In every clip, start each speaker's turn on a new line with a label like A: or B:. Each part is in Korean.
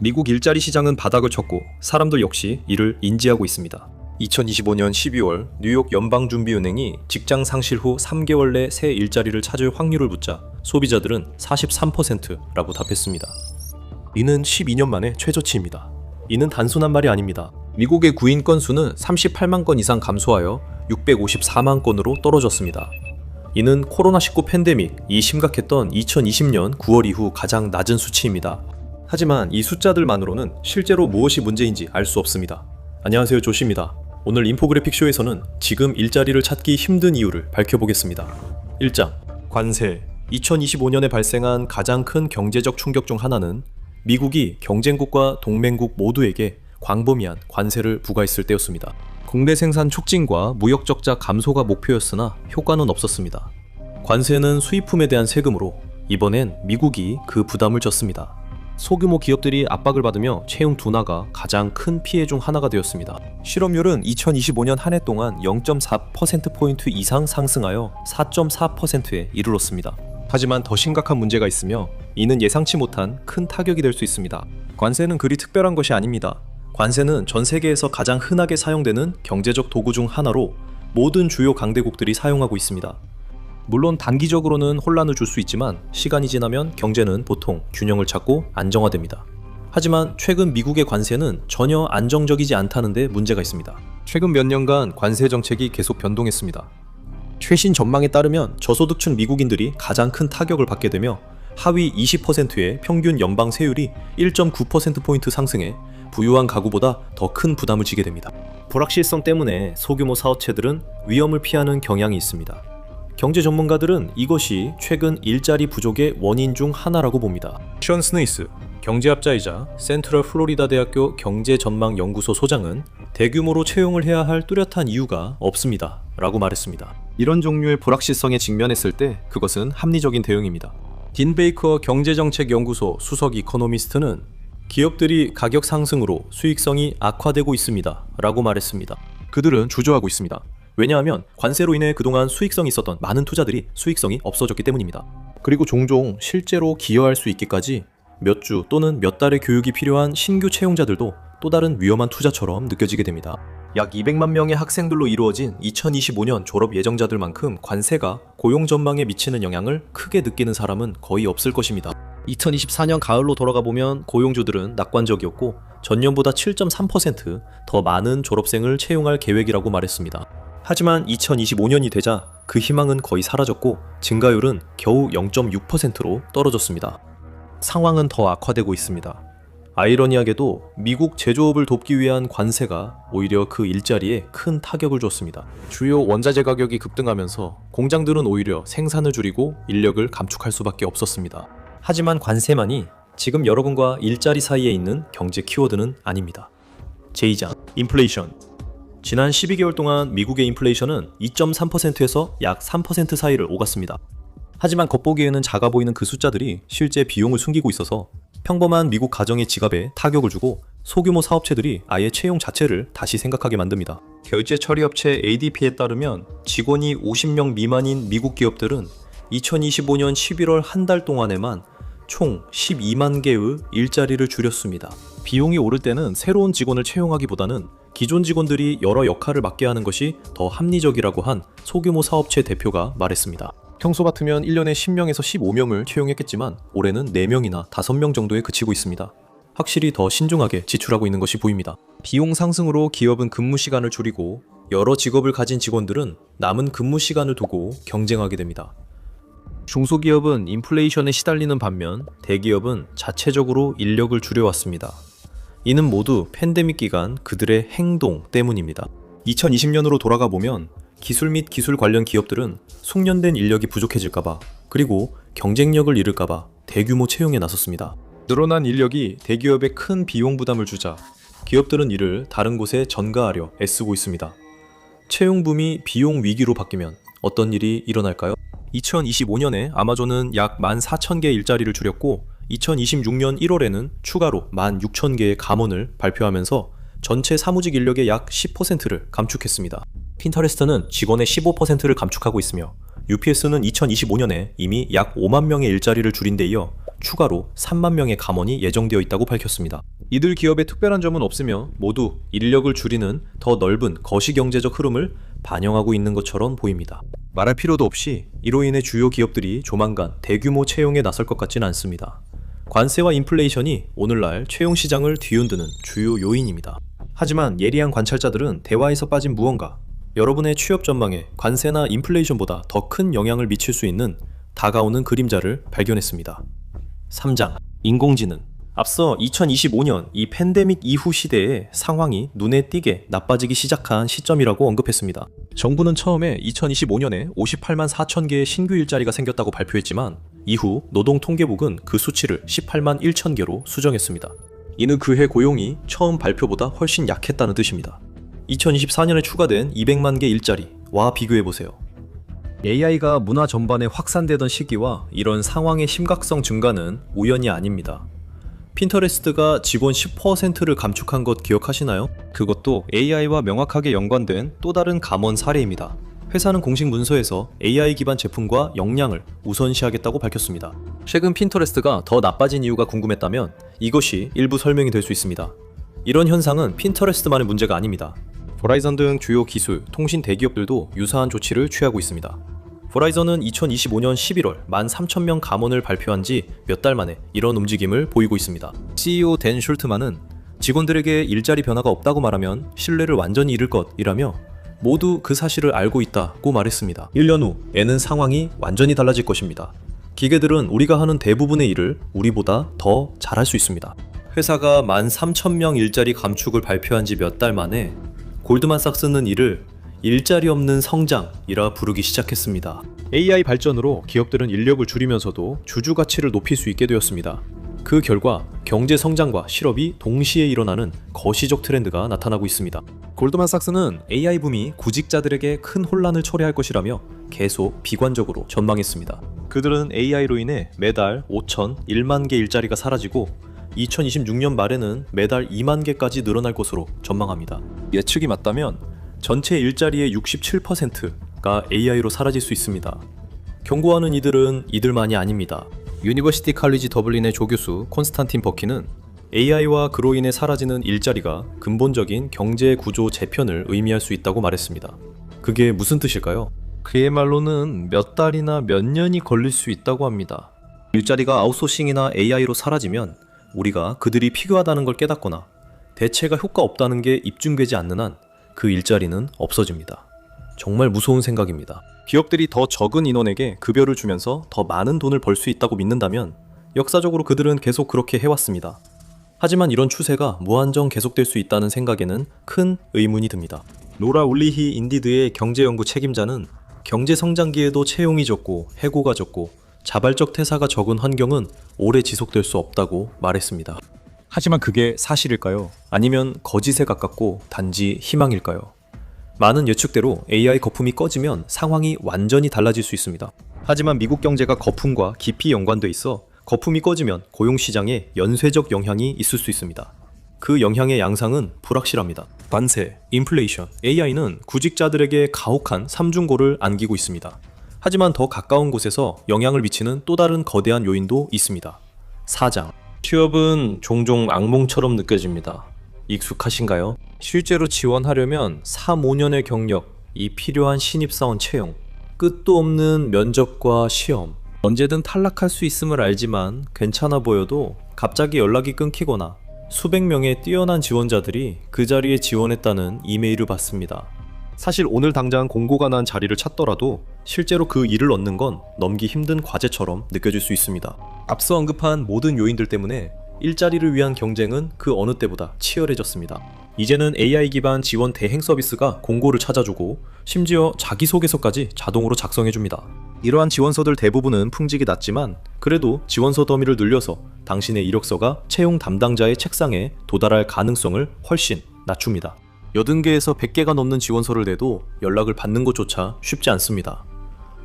A: 미국 일자리 시장은 바닥을 쳤고 사람들 역시 이를 인지하고 있습니다. 2025년 12월 뉴욕 연방준비은행이 직장 상실 후 3개월 내 새 일자리를 찾을 확률을 묻자 소비자들은 43%라고 답했습니다. 이는 12년 만에 최저치입니다. 이는 단순한 말이 아닙니다. 미국의 구인 건수는 38만 건 이상 감소하여 654만 건으로 떨어졌습니다. 이는 코로나19 팬데믹이 심각했던 2020년 9월 이후 가장 낮은 수치입니다. 하지만 이 숫자들만으로는 실제로 무엇이 문제인지 알 수 없습니다. 안녕하세요, 조시입니다. 오늘 인포그래픽 쇼에서는 지금 일자리를 찾기 힘든 이유를 밝혀보겠습니다. 1장, 관세. 2025년에 발생한 가장 큰 경제적 충격 중 하나는 미국이 경쟁국과 동맹국 모두에게 광범위한 관세를 부과했을 때였습니다. 국내 생산 촉진과 무역 적자 감소가 목표였으나 효과는 없었습니다. 관세는 수입품에 대한 세금으로 이번엔 미국이 그 부담을 졌습니다. 소규모 기업들이 압박을 받으며 채용 둔화가 가장 큰 피해 중 하나가 되었습니다. 실업률은 2025년 한 해 동안 0.4%포인트 이상 상승하여 4.4%에 이르렀습니다. 하지만 더 심각한 문제가 있으며 이는 예상치 못한 큰 타격이 될 수 있습니다. 관세는 그리 특별한 것이 아닙니다. 관세는 전 세계에서 가장 흔하게 사용되는 경제적 도구 중 하나로 모든 주요 강대국들이 사용하고 있습니다. 물론 단기적으로는 혼란을 줄 수 있지만 시간이 지나면 경제는 보통 균형을 찾고 안정화됩니다. 하지만 최근 미국의 관세는 전혀 안정적이지 않다는 데 문제가 있습니다. 최근 몇 년간 관세 정책이 계속 변동했습니다. 최신 전망에 따르면 저소득층 미국인들이 가장 큰 타격을 받게 되며 하위 20%의 평균 연방 세율이 1.9%포인트 상승해 부유한 가구보다 더 큰 부담을 지게 됩니다. 불확실성 때문에 소규모 사업체들은 위험을 피하는 경향이 있습니다. 경제 전문가들은 이것이 최근 일자리 부족의 원인 중 하나라고 봅니다. 션 스네이스, 경제학자이자 센트럴 플로리다 대학교 경제전망연구소 소장은 대규모로 채용을 해야 할 뚜렷한 이유가 없습니다 라고 말했습니다. 이런 종류의 불확실성에 직면했을 때 그것은 합리적인 대응입니다. 딘 베이커 경제정책연구소 수석 이코노미스트는 기업들이 가격 상승으로 수익성이 악화되고 있습니다 라고 말했습니다. 그들은 주저하고 있습니다. 왜냐하면 관세로 인해 그동안 수익성이 있었던 많은 투자들이 수익성이 없어졌기 때문입니다. 그리고 종종 실제로 기여할 수 있기까지 몇 주 또는 몇 달의 교육이 필요한 신규 채용자들도 또 다른 위험한 투자처럼 느껴지게 됩니다. 약 200만 명의 학생들로 이루어진 2025년 졸업 예정자들만큼 관세가 고용 전망에 미치는 영향을 크게 느끼는 사람은 거의 없을 것입니다. 2024년 가을로 돌아가 보면 고용주들은 낙관적이었고 전년보다 7.3% 더 많은 졸업생을 채용할 계획이라고 말했습니다. 하지만 2025년이 되자 그 희망은 거의 사라졌고 증가율은 겨우 0.6%로 떨어졌습니다. 상황은 더 악화되고 있습니다. 아이러니하게도 미국 제조업을 돕기 위한 관세가 오히려 그 일자리에 큰 타격을 줬습니다. 주요 원자재 가격이 급등하면서 공장들은 오히려 생산을 줄이고 인력을 감축할 수밖에 없었습니다. 하지만 관세만이 지금 여러분과 일자리 사이에 있는 경제 키워드는 아닙니다. 제2장, 인플레이션. 지난 12개월 동안 미국의 인플레이션은 2.3%에서 약 3% 사이를 오갔습니다. 하지만 겉보기에는 작아 보이는 그 숫자들이 실제 비용을 숨기고 있어서 평범한 미국 가정의 지갑에 타격을 주고 소규모 사업체들이 아예 채용 자체를 다시 생각하게 만듭니다. 결제 처리 업체 ADP에 따르면 직원이 50명 미만인 미국 기업들은 2025년 11월 한 달 동안에만 총 12만 개의 일자리를 줄였습니다. 비용이 오를 때는 새로운 직원을 채용하기보다는 기존 직원들이 여러 역할을 맡게 하는 것이 더 합리적이라고 한 소규모 사업체 대표가 말했습니다. 평소 같으면 1년에 10명에서 15명을 채용했겠지만 올해는 4명이나 5명 정도에 그치고 있습니다. 확실히 더 신중하게 지출하고 있는 것이 보입니다. 비용 상승으로 기업은 근무 시간을 줄이고 여러 직업을 가진 직원들은 남은 근무 시간을 두고 경쟁하게 됩니다. 중소기업은 인플레이션에 시달리는 반면 대기업은 자체적으로 인력을 줄여왔습니다. 이는 모두 팬데믹 기간 그들의 행동 때문입니다. 2020년으로 돌아가 보면 기술 및 기술 관련 기업들은 숙련된 인력이 부족해질까봐 그리고 경쟁력을 잃을까봐 대규모 채용에 나섰습니다. 늘어난 인력이 대기업에 큰 비용 부담을 주자 기업들은 이를 다른 곳에 전가하려 애쓰고 있습니다. 채용 붐이 비용 위기로 바뀌면 어떤 일이 일어날까요? 2025년에 아마존은 약 14,000개 일자리를 줄였고 2026년 1월에는 추가로 16,000개의 감원을 발표하면서 전체 사무직 인력의 약 10%를 감축했습니다. 핀터레스트는 직원의 15%를 감축하고 있으며 UPS는 2025년에 이미 약 5만 명의 일자리를 줄인 데 이어 추가로 3만 명의 감원이 예정되어 있다고 밝혔습니다. 이들 기업의 특별한 점은 없으며 모두 인력을 줄이는 더 넓은 거시경제적 흐름을 반영하고 있는 것처럼 보입니다. 말할 필요도 없이 이로 인해 주요 기업들이 조만간 대규모 채용에 나설 것 같지는 않습니다. 관세와 인플레이션이 오늘날 채용 시장을 뒤흔드는 주요 요인입니다. 하지만 예리한 관찰자들은 대화에서 빠진 무언가, 여러분의 취업 전망에 관세나 인플레이션보다 더 큰 영향을 미칠 수 있는 다가오는 그림자를 발견했습니다. 3장 인공지능. 앞서 2025년 이 팬데믹 이후 시대에 상황이 눈에 띄게 나빠지기 시작한 시점이라고 언급했습니다. 정부는 처음에 2025년에 58만 4천 개의 신규 일자리가 생겼다고 발표했지만 이후 노동통계국은 그 수치를 18만 1천 개로 수정했습니다. 이는 그해 고용이 처음 발표보다 훨씬 약했다는 뜻입니다. 2024년에 추가된 200만 개 일자리와 비교해보세요. AI가 문화 전반에 확산되던 시기와 이런 상황의 심각성 증가는 우연이 아닙니다. 핀터레스트가 직원 10%를 감축한 것 기억하시나요? 그것도 AI와 명확하게 연관된 또 다른 감원 사례입니다. 회사는 공식 문서에서 AI 기반 제품과 역량을 우선시하겠다고 밝혔습니다. 최근 핀터레스트가 더 나빠진 이유가 궁금했다면 이것이 일부 설명이 될 수 있습니다. 이런 현상은 핀터레스트만의 문제가 아닙니다. 버라이전 등 주요 기술, 통신 대기업들도 유사한 조치를 취하고 있습니다. 버라이전은 2025년 11월 13,000명 감원을 발표한 지 몇 달 만에 이런 움직임을 보이고 있습니다. CEO 댄 슐트만은 직원들에게 일자리 변화가 없다고 말하면 신뢰를 완전히 잃을 것이라며 모두 그 사실을 알고 있다고 말했습니다. 1년 후 에는 상황이 완전히 달라질 것입니다. 기계들은 우리가 하는 대부분의 일을 우리보다 더 잘할 수 있습니다. 회사가 13,000명 일자리 감축을 발표한 지 몇 달 만에 골드만삭스는 이를 일자리 없는 성장이라 부르기 시작했습니다. AI 발전으로 기업들은 인력을 줄이면서도 주주 가치를 높일 수 있게 되었습니다. 그 결과 경제 성장과 실업이 동시에 일어나는 거시적 트렌드가 나타나고 있습니다. 골드만삭스는 AI 붐이 구직자들에게 큰 혼란을 초래할 것이라며 계속 비관적으로 전망했습니다. 그들은 AI로 인해 매달 5천, 1만 개 일자리가 사라지고 2026년 말에는 매달 2만 개까지 늘어날 것으로 전망합니다. 예측이 맞다면 전체 일자리의 67%가 AI로 사라질 수 있습니다. 경고하는 이들은 이들만이 아닙니다. 유니버시티 칼리지 더블린의 조교수 콘스탄틴 버키는 AI와 그로 인해 사라지는 일자리가 근본적인 경제 구조 재편을 의미할 수 있다고 말했습니다. 그게 무슨 뜻일까요? 그의 말로는 몇 달이나 몇 년이 걸릴 수 있다고 합니다. 일자리가 아웃소싱이나 AI로 사라지면 우리가 그들이 필요하다는 걸 깨닫거나 대체가 효과 없다는 게 입증되지 않는 한 그 일자리는 없어집니다. 정말 무서운 생각입니다. 기업들이 더 적은 인원에게 급여를 주면서 더 많은 돈을 벌 수 있다고 믿는다면 역사적으로 그들은 계속 그렇게 해왔습니다. 하지만 이런 추세가 무한정 계속될 수 있다는 생각에는 큰 의문이 듭니다. 로라 울리히 인디드의 경제연구 책임자는 경제 성장기에도 채용이 적고 해고가 적고 자발적 퇴사가 적은 환경은 오래 지속될 수 없다고 말했습니다. 하지만 그게 사실일까요? 아니면 거짓에 가깝고 단지 희망일까요? 많은 예측대로 AI 거품이 꺼지면 상황이 완전히 달라질 수 있습니다. 하지만 미국 경제가 거품과 깊이 연관돼 있어 거품이 꺼지면 고용시장에 연쇄적 영향이 있을 수 있습니다. 그 영향의 양상은 불확실합니다. 관세, 인플레이션, AI는 구직자들에게 가혹한 삼중고를 안기고 있습니다. 하지만 더 가까운 곳에서 영향을 미치는 또 다른 거대한 요인도 있습니다. 4장. 취업은 종종 악몽처럼 느껴집니다. 익숙하신가요? 실제로 지원하려면 3, 5년의 경력이 필요한 신입사원 채용, 끝도 없는 면접과 시험, 언제든 탈락할 수 있음을 알지만 괜찮아 보여도 갑자기 연락이 끊기거나 수백 명의 뛰어난 지원자들이 그 자리에 지원했다는 이메일을 받습니다. 사실 오늘 당장 공고가 난 자리를 찾더라도 실제로 그 일을 얻는 건 넘기 힘든 과제처럼 느껴질 수 있습니다. 앞서 언급한 모든 요인들 때문에 일자리를 위한 경쟁은 그 어느 때보다 치열해졌습니다. 이제는 AI 기반 지원 대행 서비스가 공고를 찾아주고 심지어 자기소개서까지 자동으로 작성해줍니다. 이러한 지원서들 대부분은 품질이 낮지만 그래도 지원서 더미를 늘려서 당신의 이력서가 채용 담당자의 책상에 도달할 가능성을 훨씬 낮춥니다. 80개에서 100개가 넘는 지원서를 내도 연락을 받는 것조차 쉽지 않습니다.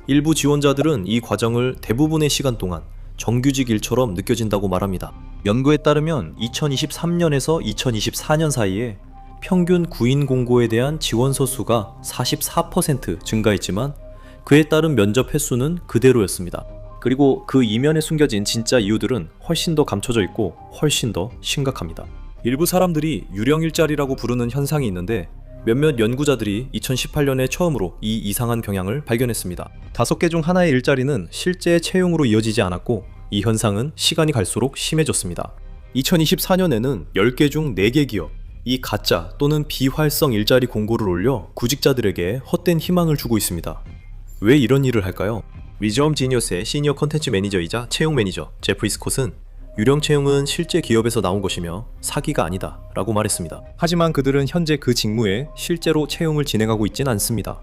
A: 일부 지원자들은 이 과정을 대부분의 시간 동안 정규직 일처럼 느껴진다고 말합니다. 연구에 따르면 2023년에서 2024년 사이에 평균 구인 공고에 대한 지원서 수가 44% 증가했지만 그에 따른 면접 횟수는 그대로였습니다. 그리고 그 이면에 숨겨진 진짜 이유들은 훨씬 더 감춰져 있고 훨씬 더 심각합니다. 일부 사람들이 유령 일자리라고 부르는 현상이 있는데 몇몇 연구자들이 2018년에 처음으로 이 이상한 경향을 발견했습니다. 5개 중 하나의 일자리는 실제 채용으로 이어지지 않았고 이 현상은 시간이 갈수록 심해졌습니다. 2024년에는 10개 중 4개 기업, 이 가짜 또는 비활성 일자리 공고를 올려 구직자들에게 헛된 희망을 주고 있습니다. 왜 이런 일을 할까요? 위즈엄 지니어스의 시니어 컨텐츠 매니저이자 채용 매니저 제프리 스콧은 유령 채용은 실제 기업에서 나온 것이며 사기가 아니다 라고 말했습니다. 하지만 그들은 현재 그 직무에 실제로 채용을 진행하고 있진 않습니다.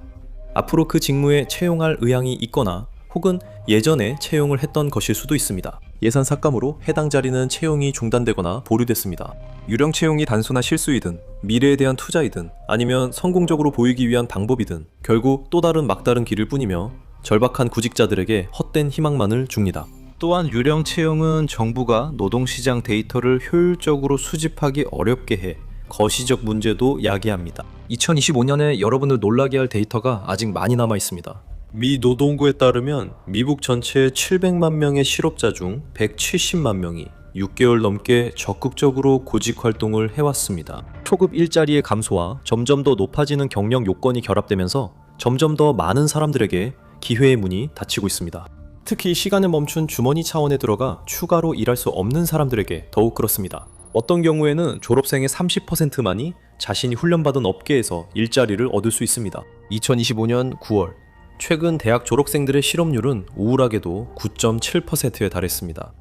A: 앞으로 그 직무에 채용할 의향이 있거나 혹은 예전에 채용을 했던 것일 수도 있습니다. 예산 삭감으로 해당 자리는 채용이 중단되거나 보류됐습니다. 유령 채용이 단순한 실수이든 미래에 대한 투자이든 아니면 성공적으로 보이기 위한 방법이든 결국 또 다른 막다른 길일 뿐이며 절박한 구직자들에게 헛된 희망만을 줍니다. 또한 유령 채용은 정부가 노동시장 데이터를 효율적으로 수집하기 어렵게 해 거시적 문제도 야기합니다. 2025년에 여러분을 놀라게 할 데이터가 아직 많이 남아 있습니다. 미 노동부에 따르면 미국 전체 700만 명의 실업자 중 170만 명이 6개월 넘게 적극적으로 구직 활동을 해왔습니다. 초급 일자리의 감소와 점점 더 높아지는 경력 요건이 결합되면서 점점 더 많은 사람들에게 기회의 문이 닫히고 있습니다. 특히 시간을 멈춘 주머니 차원에 들어가 추가로 일할 수 없는 사람들에게 더욱 그렇습니다. 어떤 경우에는 졸업생의 30%만이 자신이 훈련받은 업계에서 일자리를 얻을 수 있습니다. 2025년 9월 최근 대학 졸업생들의 실업률은 우울하게도 9.7%에 달했습니다.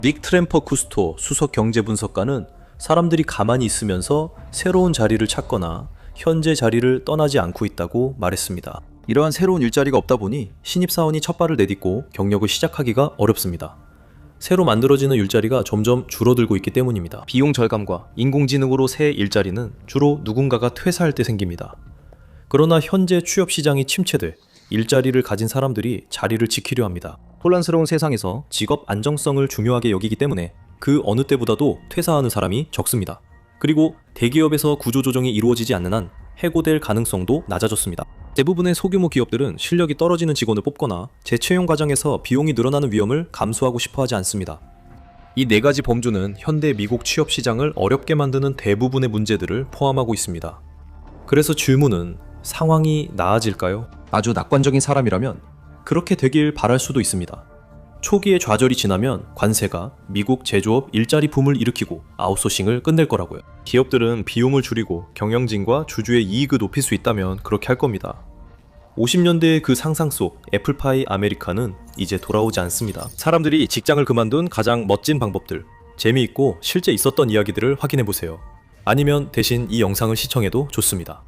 A: 닉 트램퍼 쿠스토 수석 경제분석가는 사람들이 가만히 있으면서 새로운 자리를 찾거나 현재 자리를 떠나지 않고 있다고 말했습니다. 이러한 새로운 일자리가 없다 보니 신입사원이 첫 발을 내딛고 경력을 시작하기가 어렵습니다. 새로 만들어지는 일자리가 점점 줄어들고 있기 때문입니다. 비용 절감과 인공지능으로 새 일자리는 주로 누군가가 퇴사할 때 생깁니다. 그러나 현재 취업 시장이 침체돼 일자리를 가진 사람들이 자리를 지키려 합니다. 혼란스러운 세상에서 직업 안정성을 중요하게 여기기 때문에 그 어느 때보다도 퇴사하는 사람이 적습니다. 그리고 대기업에서 구조조정이 이루어지지 않는 한 해고될 가능성도 낮아졌습니다. 대부분의 소규모 기업들은 실력이 떨어지는 직원을 뽑거나 재채용 과정에서 비용이 늘어나는 위험을 감수하고 싶어 하지 않습니다. 이 4가지 범주는 현대 미국 취업 시장을 어렵게 만드는 대부분의 문제들을 포함하고 있습니다. 그래서 질문은 상황이 나아질까요? 아주 낙관적인 사람이라면 그렇게 되길 바랄 수도 있습니다. 초기의 좌절이 지나면 관세가 미국 제조업 일자리 붐을 일으키고 아웃소싱을 끝낼 거라고요. 기업들은 비용을 줄이고 경영진과 주주의 이익을 높일 수 있다면 그렇게 할 겁니다. 50년대의 그 상상 속 애플파이 아메리카는 이제 돌아오지 않습니다. 사람들이 직장을 그만둔 가장 멋진 방법들, 재미있고 실제 있었던 이야기들을 확인해보세요. 아니면 대신 이 영상을 시청해도 좋습니다.